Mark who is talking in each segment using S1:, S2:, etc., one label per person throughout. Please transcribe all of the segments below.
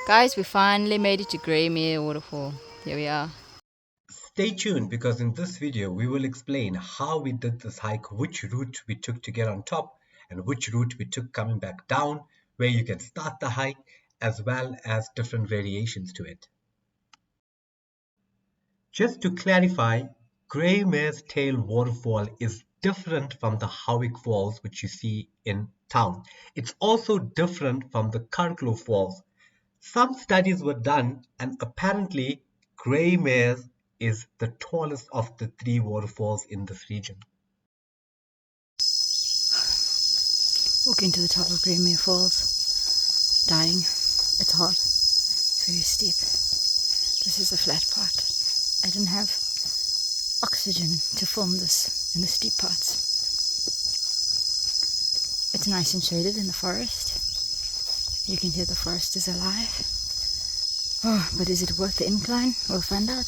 S1: Guys, we finally made it to Greymere Waterfall. Here we are.
S2: Stay tuned because in this video we will explain how we did this hike, which route we took to get on top and which route we took coming back down, where you can start the hike as well as different variations to it. Just to clarify, Greymare's Tail Waterfall is different from the Howick Falls which you see in town. It's also different from the Karkloof Falls. Some studies were done and apparently Greymare's is the tallest of the three waterfalls in this region.
S1: Walking to the top of Greymere Falls. Dying. It's hot. It's very steep. This is the flat part. I didn't have oxygen to film this in the steep parts. It's nice and shaded in the forest. You can hear the forest is alive. Oh, but is it worth the incline? We'll find out.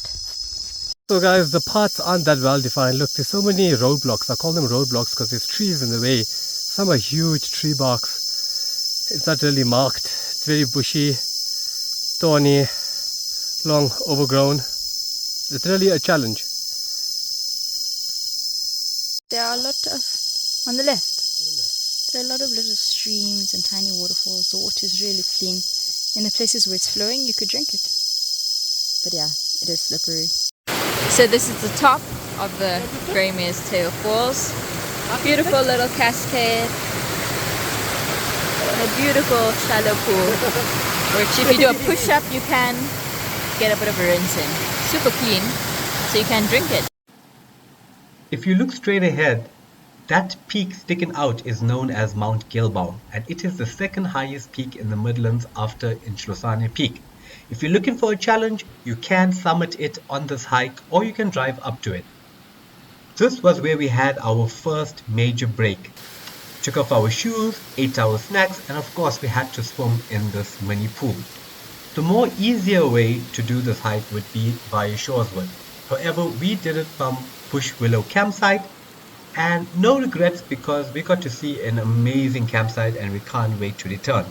S3: So guys, the paths aren't that well defined. Look, there's so many roadblocks. I call them roadblocks because there's trees in the way. Some are huge tree barks. It's not really marked. It's very bushy, thorny, long, overgrown. It's really a challenge.
S1: There are a lot of, on the left, there are a lot of little streams and tiny waterfalls. The water is really clean. In the places where it's flowing, you could drink it. But yeah, it is slippery. So this is the top of the Greymare's Tail Falls. Beautiful little cascade. A beautiful shallow pool, which if you do a push-up, you can get a bit of a rinse in. Super clean, so you can drink it.
S2: If you look straight ahead, that peak sticking out is known as Mount Gilboa, and it is the second highest peak in the Midlands after Inchlusane Peak. If you're looking for a challenge, you can summit it on this hike or you can drive up to it. This was where we had our first major break. Took off our shoes, ate our snacks, and of course we had to swim in this mini pool. The more easier way to do this hike would be via Shoreswood. However, we did it from Bush Willow campsite, and no regrets because we got to see an amazing campsite and we can't wait to return.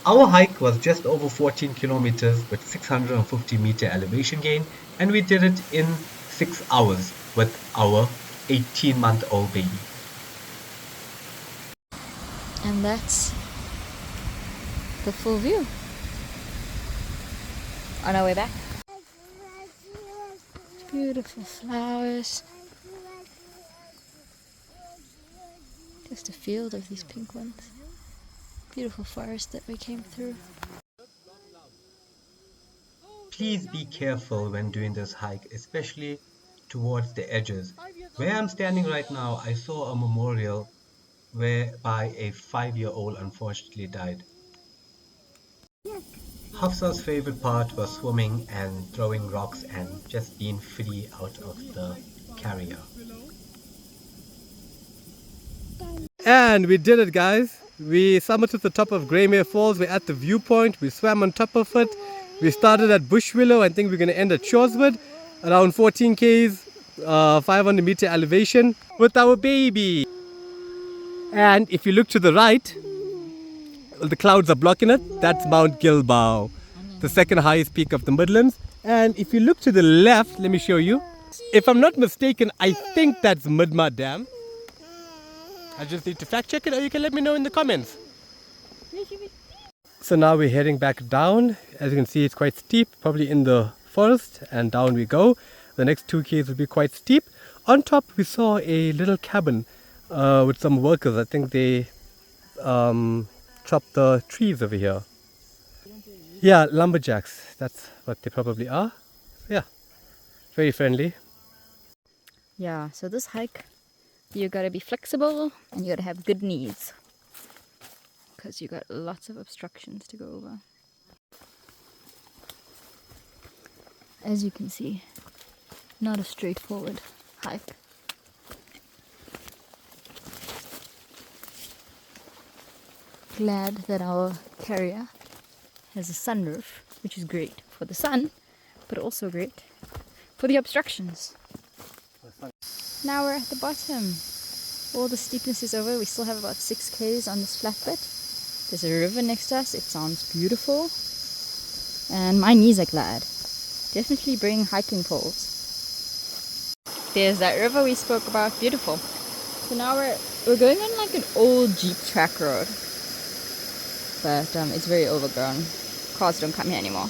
S2: Our hike was just over 14 kilometers with 650 meter elevation gain, and we did it in 6 hours with our 18-month-old baby.
S1: And that's the full view. On our way back. Beautiful flowers. Just a field of these pink ones. Beautiful forest that we came through.
S2: Please be careful when doing this hike, especially towards the edges. Where I'm standing right now, I saw a memorial whereby a 5-year-old unfortunately died. Hafsa's favorite part was swimming and throwing rocks and just being free out of the carrier.
S3: And we did it, guys. We summited the top of Greymere Falls. We're at the viewpoint. We swam on top of it. We started at Bush Willow. I think we're going to end at Shoreswood. Around 14 k's, 500 meter elevation with our baby. And if you look to the right, the clouds are blocking it. That's Mount Gilboa, the second highest peak of the Midlands. And if you look to the left, let me show you. If I'm not mistaken, I think that's Midmar Dam. I just need to fact check it, or you can let me know in the comments. So now we're heading back down. As you can see, it's quite steep, probably in the forest, and down we go. The next 2 k's will be quite steep. On top, we saw a little cabin with some workers. I think they chopped the trees over here. Yeah, lumberjacks. That's what they probably are. Yeah, very friendly.
S1: Yeah, so this hike, you gotta be flexible and you gotta have good knees, because you got lots of obstructions to go over. As you can see, not a straightforward hike. Glad that our carrier has a sunroof, which is great for the sun, but also great for the obstructions. Now we're at the bottom. All the steepness is over. We still have about 6 k's on this flat bit. There's a river next to us. It sounds beautiful. and my knees are glad. Definitely bring hiking poles. There's that river we spoke about. Beautiful. So now we're going on like an old jeep track road, but it's very overgrown. Cars don't come here anymore.